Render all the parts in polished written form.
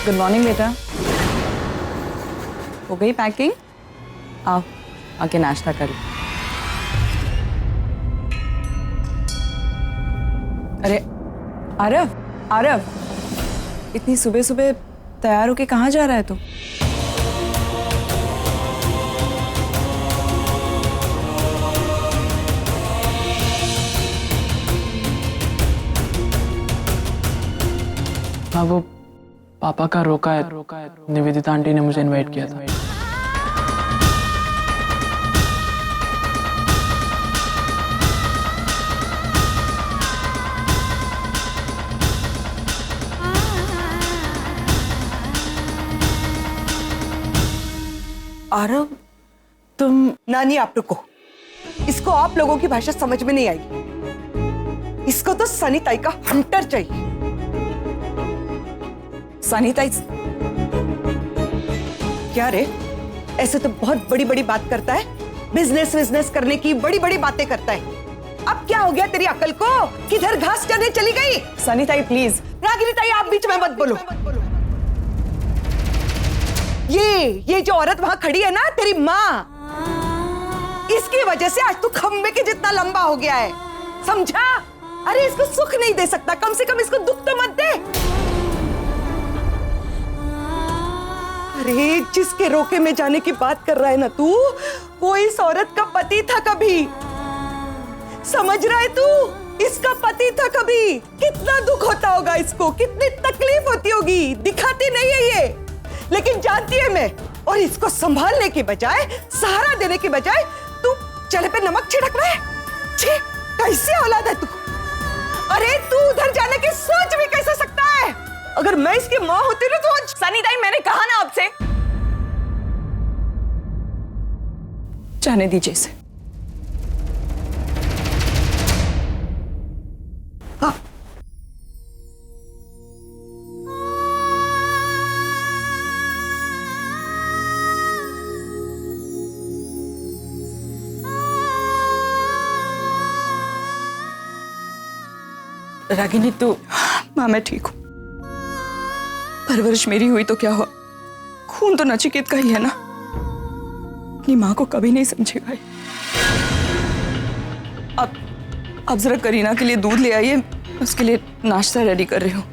Good morning बेटा। हो गई पैकिंग? आओ आके नाश्ता कर लो। अरे आरव, आरव, इतनी सुबह सुबह तैयार होके कहाँ जा रहा है तू? हाँ, वो पापा का रोका है। निवेदिता आंटी ने मुझे इनवाइट किया था। आरव, तुम नानी आप रुको। इसको आप लोगों की भाषा समझ में नहीं आई। इसको तो सनी ताई का हंटर चाहिए। सनी ताई? क्या रे, ऐसे तो बहुत बड़ी बड़ी बात करता है, बिजनेस करने की बड़ी बड़ी बातें करता है। अब क्या हो गया तेरी अकल को? किधर घास चरने चली गई? सनी ताई प्लीज। रागिनी ताई आप बीच में मत बोलो। ये जो औरत वहां खड़ी है ना, तेरी माँ, इसकी वजह से आज तू खंबे के जितना लंबा हो गया है, समझा? अरे इसको सुख नहीं दे सकता, कम से कम इसको दुख तो मत दे। अरे जिसके रोके में जाने की बात कर रहा है ना तू, वो इस औरत का पति था कभी, समझ रहा है तू? इसका पति था कभी। कितना दुख होता होगा इसको, कितनी तकलीफ होती होगी, दिखाती नहीं है ये, लेकिन जानती है मैं। और इसको संभालने के बजाय, सहारा देने के बजाय तू चले पे नमक छिड़क रहा है। छी, कैसी औलाद है तू? अरे तू उधर जाने की सोच भी कैसे सकता है? अगर मैं इसकी माँ होती ना तो आज। सनी ताई मैंने कहा ना आपसे, जाने दीजिए इसे। हाँ। रागिनी तू। माँ मैं ठीक हूँ, परवरिश मेरी हुई तो क्या हुआ, खून तो नचिकेत का ही है ना। अपनी माँ को कभी नहीं समझेगा ये। अब जरा करीना के लिए दूध ले आइए, उसके लिए नाश्ता रेडी कर रही हूँ।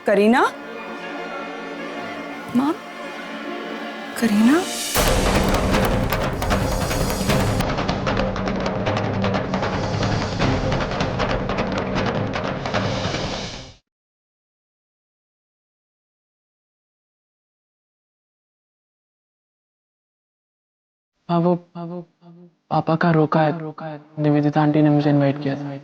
करीना, माँ, करीना। हाँ, वो पापा का रोका है। निवेदिता आंटी ने मुझे इनवाइट किया था।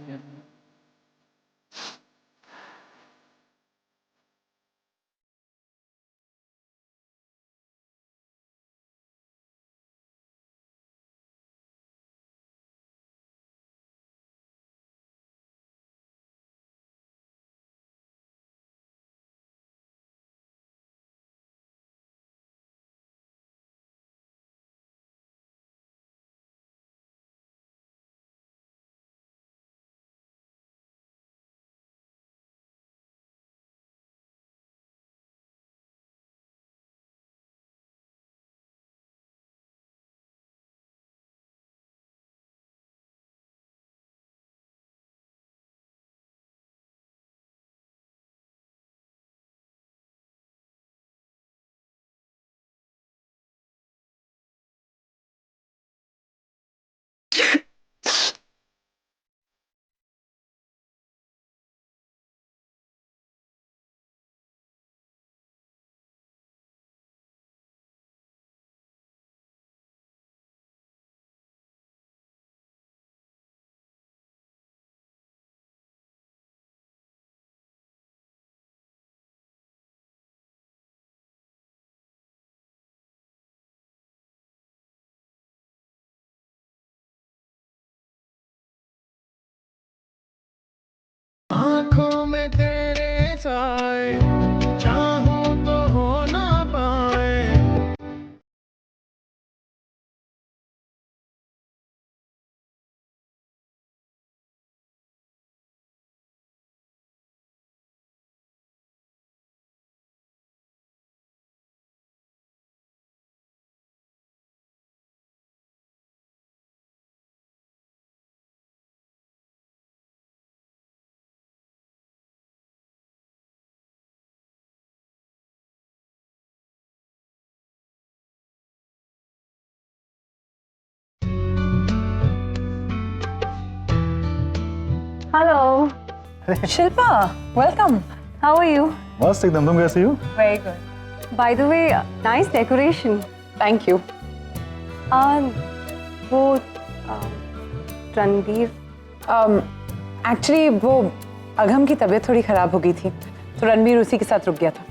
आँखों में तेरे साए Hello. Shilpa, welcome. How are you? मस्त एकदम. तुम कैसी हो? Very good. By the way, nice decoration. Thank you. वो रणबीर एक्चुअली वो अगम की तबीयत थोड़ी खराब हो गई थी तो रणबीर उसी के साथ रुक गया था.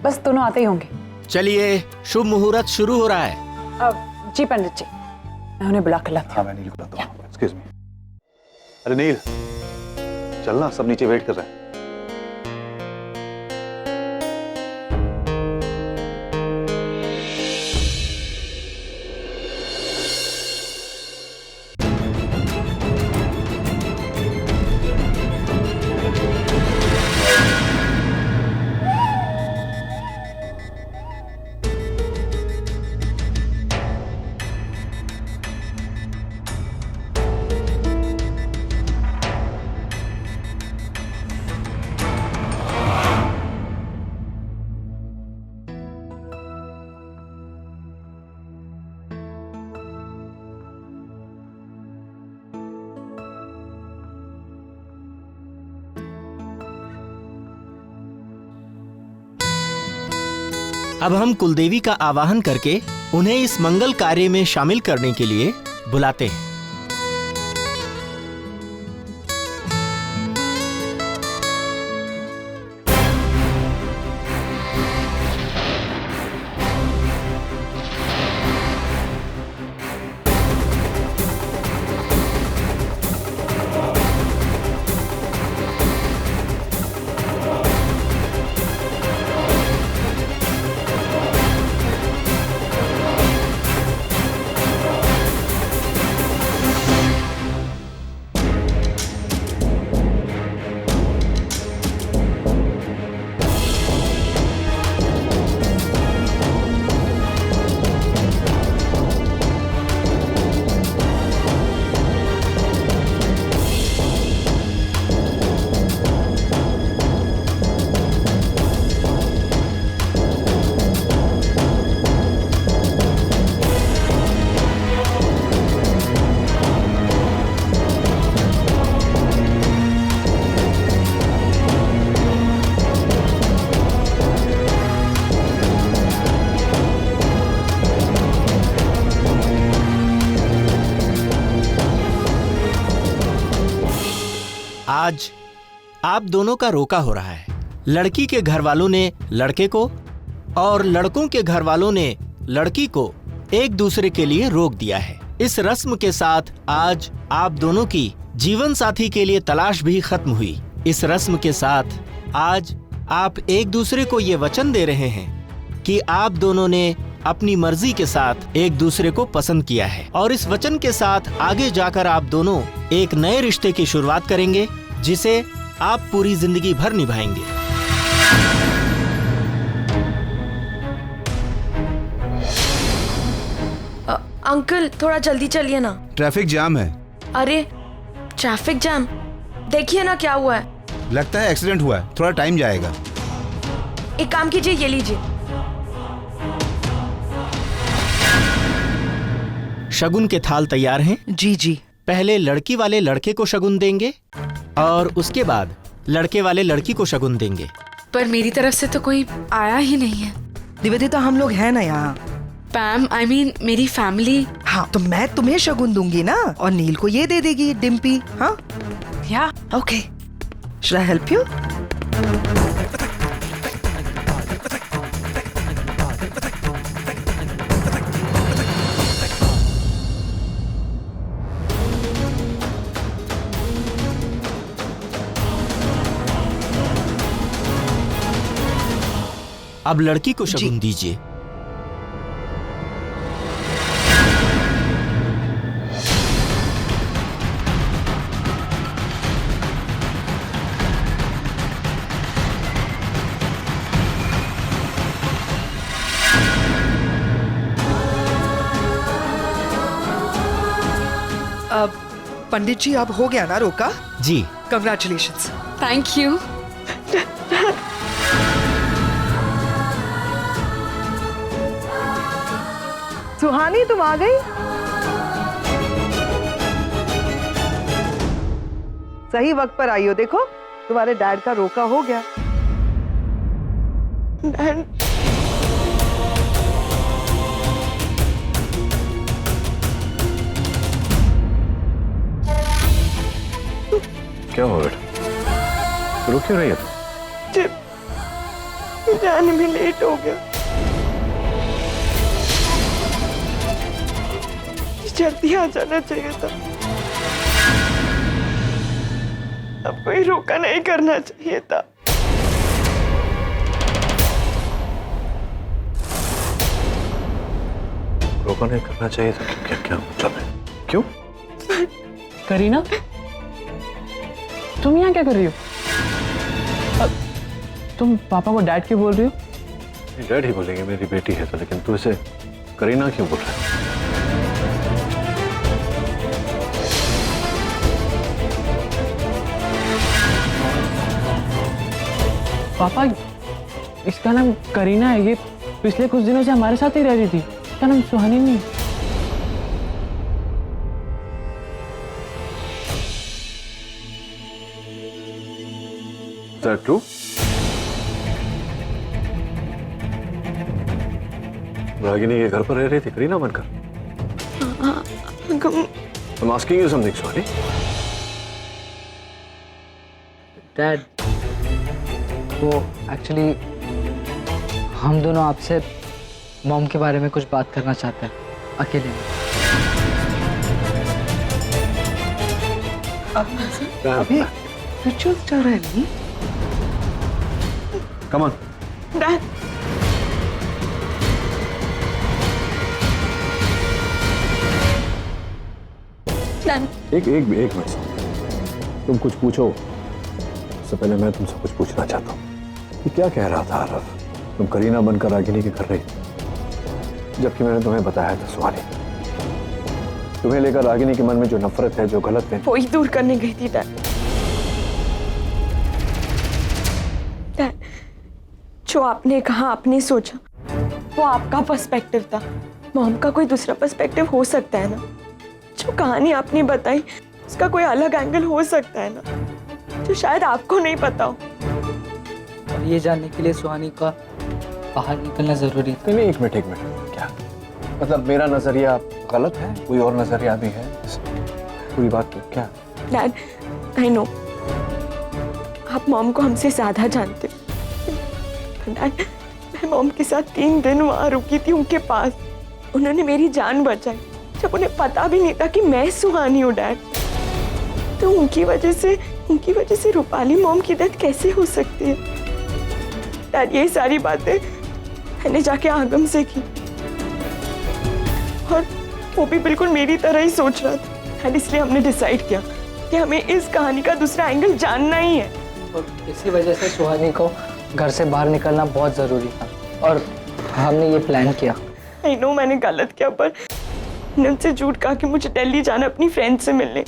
बस दोनों आते ही होंगे. चलिए, शुभ मुहूर्त शुरू हो रहा है. जी पंडित जी, मैं उन्हें बुला कर लाती हूँ. हाँ, मैं नील बुलाता हूँ. Excuse me. अरे नील, चलना, सब नीचे वेट कर रहे हैं. अब हम कुलदेवी का आवाहन करके उन्हें इस मंगल कार्य में शामिल करने के लिए बुलाते हैं. आज आप दोनों का रोका हो रहा है. लड़की के घर वालों ने लड़के को और लड़कों के घर वालों ने लड़की को एक दूसरे के लिए रोक दिया है. इस रस्म के साथ आज आप दोनों की जीवन साथी के लिए तलाश भी खत्म हुई. इस रस्म के साथ आज आप एक दूसरे को ये वचन दे रहे हैं कि आप दोनों ने अपनी मर्जी के साथ एक दूसरे को पसंद किया है और इस वचन के साथ आगे जाकर आप दोनों एक नए रिश्ते की शुरुआत करेंगे जिसे आप पूरी जिंदगी भर निभाएंगे. अंकल थोड़ा जल्दी चलिए ना. ट्रैफिक जाम है. अरे ट्रैफिक जाम, देखिए ना क्या हुआ है. लगता है एक्सीडेंट हुआ है, थोड़ा टाइम जाएगा. एक काम कीजिए, ये लीजिए. शगुन के थाल तैयार हैं? जी जी. पहले लड़की वाले लड़के को शगुन देंगे और उसके बाद लड़के वाले लड़की को शगुन देंगे. पर मेरी तरफ से तो कोई आया ही नहीं है. निवेदिता, हम लोग हैं ना यहाँ. पैम, आई मीन मेरी फैमिली. हाँ, तो मैं तुम्हें शगुन दूंगी ना और नील को ये दे देगी डिम्पी. हाँ या okay. Should I help you? अब लड़की को शगुन दीजिए. अब पंडित जी, अब हो गया ना रोका? जी. कंग्रेचुलेशंस. Thank you. सुहानी, तुम आ गई? सही वक्त पर आई हो। देखो तुम्हारे डैड का रोका हो गया। डैड, क्या हुआ बेटा, रुक क्यों रही है तू? जाने में लेट हो गया। जल्दी आ जाना चाहिए था। अब कोई रोका नहीं करना चाहिए था। रोका नहीं करना चाहिए था? क्या क्या मतलब है? क्यों? करीना, तुम यहाँ क्या कर रही हो? तुम पापा को डैड क्यों बोल रही हो? डैड ही बोलेंगे, मेरी बेटी है तो, लेकिन तू इसे करीना क्यों बोल रहा है? पापा, इसका नाम करीना है। ये पिछले कुछ दिनों से हमारे साथ ही रह रही थी। इसका नाम सुहानी नहीं। Is that true? रागिनी के घर पर रह रही थी करीना बनकर? I'm asking you something, Suhani. Dad, वो एक्चुअली हम दोनों आपसे मॉम के बारे में कुछ बात करना चाहते हैं अकेले में। अभी रिचुअल चल रहा है नहीं? Come on. डैड, एक मिनट, तुम कुछ पूछो उससे पहले मैं तुमसे कुछ पूछना चाहता हूँ। ये क्या कह रहा था आरव? तुम करीना बनकर रागिनी के घर रही, जबकि मैंने तुम्हें बताया था सुहानी, तुम्हें लेकर रागिनी के मन में जो नफरत है, जो गलत है, वही दूर करने गई थी। डैड, जो आपने कहा, आपने सोचा, वो आपका पर्सपेक्टिव था। मॉम का कोई दूसरा पर्सपेक्टिव हो सकता है ना। जो कहानी आपने बताई उसका कोई अलग एंगल हो सकता है ना, जो शायद आपको नहीं पता हो। और ये जानने के लिए सुहानी का बाहर निकलना जरूरी था। नहीं, एक मिनट, क्या मतलब मेरा नजरिया गलत है? कोई और नजरिया भी है इस पूरी बात की? क्या? डैड, आई नो आप मॉम को हमसे ज्यादा जानते हो। डैड, मैं मॉम के साथ 3 दिन वहां रुकी थी उनके पास। उन्होंने मेरी जान बचाई जब उन्हें पता भी नहीं था कि मैं सुहानी हूँ। डैड, तो उनकी वजह से रूपाली मॉम की डेथ कैसे हो सकती है? डैड, ये सारी बातें मैंने जाके आगम से की, और वो भी बिल्कुल मेरी तरह ही सोच रहा था। डैड, इसलिए हमने डिसाइड किया कि हमें इस कहानी का दूसरा एंगल जानना ही है। और इसी वजह से सुहानी को घर से बाहर निकलना बहुत जरूरी था, और हमने ये प्लान किया। आई नो मैंने गलत किया, पर मैंने उनसे झूठ कहा कि मुझे दिल्ली जाना अपनी फ्रेंड से मिलने।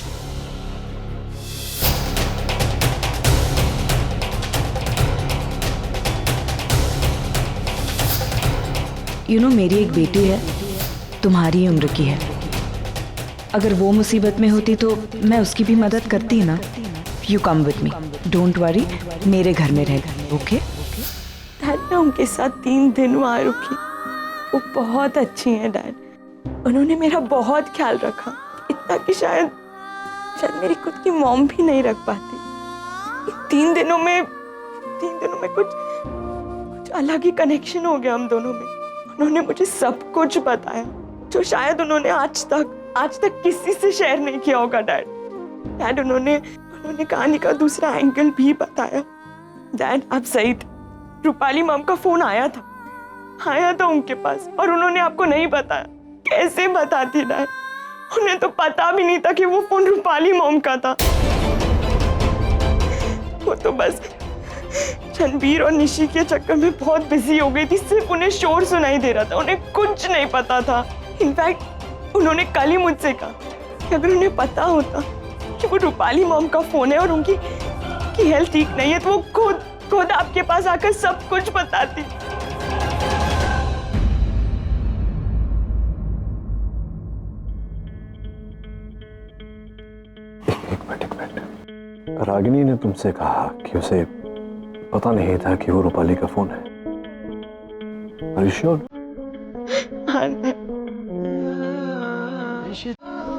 मेरी एक बेटी है, तुम्हारी उम्र की है। अगर वो मुसीबत में होती तो मैं उसकी भी मदद करती ना। You come with me, don't worry, मेरे घर में रहेगा, ओके? डैड, मैं उनके साथ 3 दिन वहां रुकी। वो बहुत अच्छी हैं डैड, उन्होंने मेरा बहुत ख्याल रखा, इतना कि शायद मेरी खुद की मॉम भी नहीं रख पाती। 3 दिनों में कुछ अलग ही कनेक्शन हो गया हम दोनों में। उन्होंने मुझे सब कुछ बताया जो शायद उन्होंने आज तक किसी से शेयर नहीं किया होगा। डैड, उन्होंने कहानी का दूसरा एंगल भी बताया। डैड, आप सही थे, रूपाली मॉम का फोन आया था उनके पास, और उन्होंने आपको नहीं बताया। कैसे बताती डैड? उन्हें तो पता भी नहीं था कि वो फोन रूपाली मॉम का था। वो तो बस रणबीर और निशी के चक्कर में बहुत बिजी हो गई थी। सिर्फ उन्हें शोर सुनाई दे रहा था, उन्हें कुछ नहीं पता था। इनफैक्ट उन्होंने कल ही मुझसे कहा कि अगर उन्हें पता होता कि वो रूपाली मॉम का फोन है और उनकी हेल्थ ठीक नहीं है, तो वो खुद आपके पास आकर सब कुछ बताती। एक मिनट, रागिनी ने तुमसे कहा कि उसे पता नहीं था कि वो रूपाली का फोन है। Are you sure? हाँ,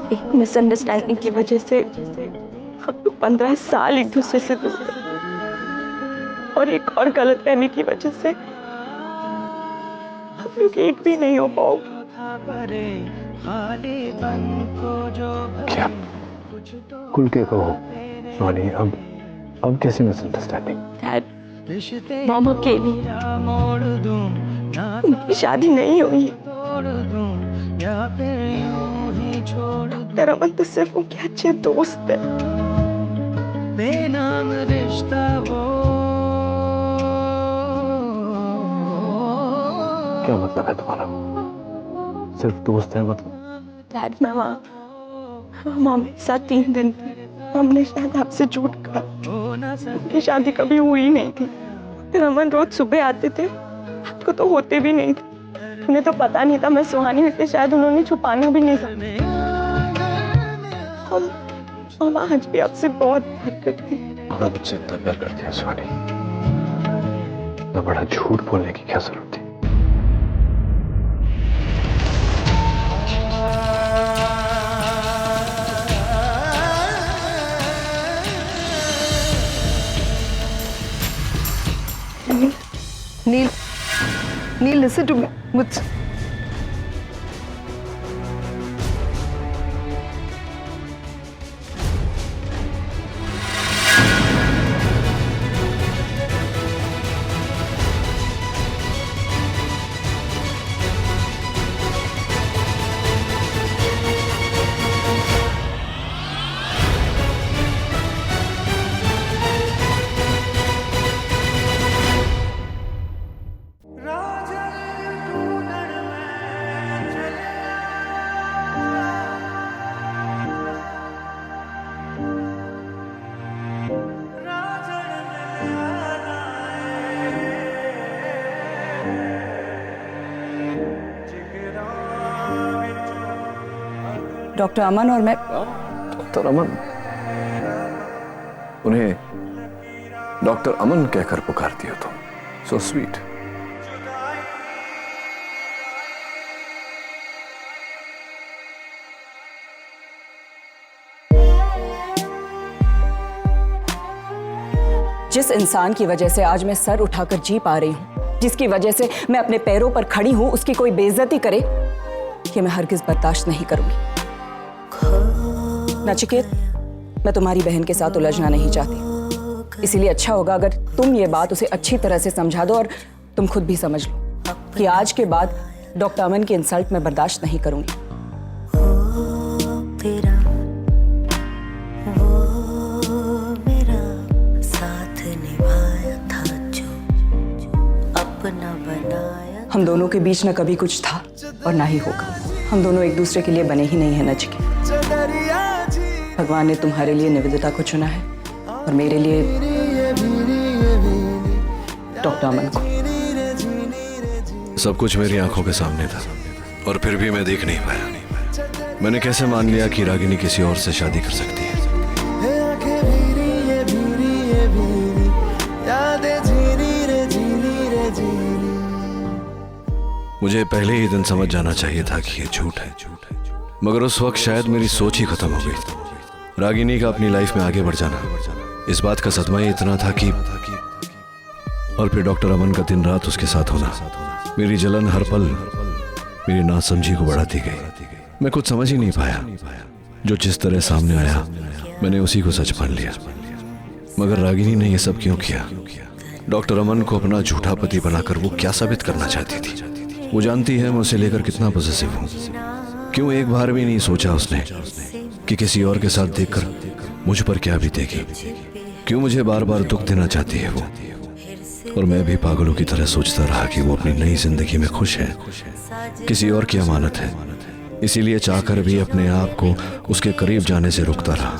एक मिसअंडरस्टैंडिंग की वजह से हम लोग 15 साल एक दूसरे से दूर थे, और एक और गलतफहमी की वजह से हम लोग एक भी नहीं हो पाओगे। क्या? खुल के कहो सोनी, अब कैसी मिसअंडरस्टैंडिंग? डैड, मॉम अकेली, उनकी शादी नहीं हुई। डॉक्टर अमन तो सिर्फ उनके अच्छे दोस्त है। बेनाम रिश्ता वो। क्या मतलब है तुम्हारा? सिर्फ दोस्त है मतलब? डैड, मैं वहाँ मॉम के साथ 3 दिन थी। हमने शायद आपसे झूठ कहा, उनकी शादी कभी हुई नहीं थी। फिर अमन रोज सुबह आते थे, आपको तो होते भी नहीं थे। उन्हें तो पता नहीं था मैं सुहानी हूँ, शायद उन्होंने छुपाना भी नहीं था। हम आज भी आपसे बहुत प्यार करते हैं। हम मुझसे इतना प्यार करते हैं सुहानी, तो बड़ा झूठ बोलने की क्या जरूरत थी? नील, नील, listen to me. मुझसे डॉक्टर अमन और मैं। डॉक्टर अमन? उन्हें डॉक्टर अमन कहकर पुकारती हो तुम? So sweet. जिस इंसान की वजह से आज मैं सर उठाकर जी पा रही हूँ, जिसकी वजह से मैं अपने पैरों पर खड़ी हूँ, उसकी कोई बेइज्जती करे, ये मैं हरगिज बर्दाश्त नहीं करूंगी। नचिकेत, मैं तुम्हारी बहन के साथ उलझना नहीं चाहती, इसीलिए अच्छा होगा अगर तुम ये बात उसे अच्छी तरह से समझा दो, और तुम खुद भी समझ लो कि आज के बाद डॉक्टर अमन की इंसल्ट मैं बर्दाश्त नहीं करूंगी। हम दोनों के बीच न कभी कुछ था और ना ही होगा। हम दोनों एक दूसरे के लिए बने ही नहीं है नचिकेत। भगवान ने तुम्हारे लिए निवेदिता को चुना है और मेरे लिए डॉक्टर अमन को। सब कुछ मेरी आंखों के सामने था और फिर भी मैं देख नहीं पाया। मैंने कैसे मान लिया कि रागिनी किसी और से शादी कर सकती है? मुझे पहले ही दिन समझ जाना चाहिए था कि ये झूठ है, मगर उस वक्त शायद मेरी सोच ही खत्म हो गई। रागिनी का अपनी लाइफ में आगे बढ़ जाना, इस बात का सदमा ही इतना था कि, और फिर डॉक्टर अमन का दिन रात उसके साथ होना, मेरी जलन हर पल मेरी नासमझी को बढ़ाती गई। मैं कुछ समझ ही नहीं पाया। जो जिस तरह सामने आया मैंने उसी को सच मान लिया। मगर रागिनी ने यह सब क्यों किया? डॉक्टर अमन को अपना झूठा पति बनाकर वो क्या साबित करना चाहती थी? वो जानती है मैं उसे लेकर कितना पॉसेसिव हूँ। क्यों एक बार भी नहीं सोचा उसने कि किसी और के साथ देखकर मुझ पर क्या बीतेगी? क्यों मुझे बार बार दुख देना चाहती है वो? और मैं भी पागलों की तरह सोचता रहा कि वो अपनी नई जिंदगी में खुश है, किसी और की अमानत है। इसीलिए चाहकर भी अपने आप को उसके करीब जाने से रोकता रहा।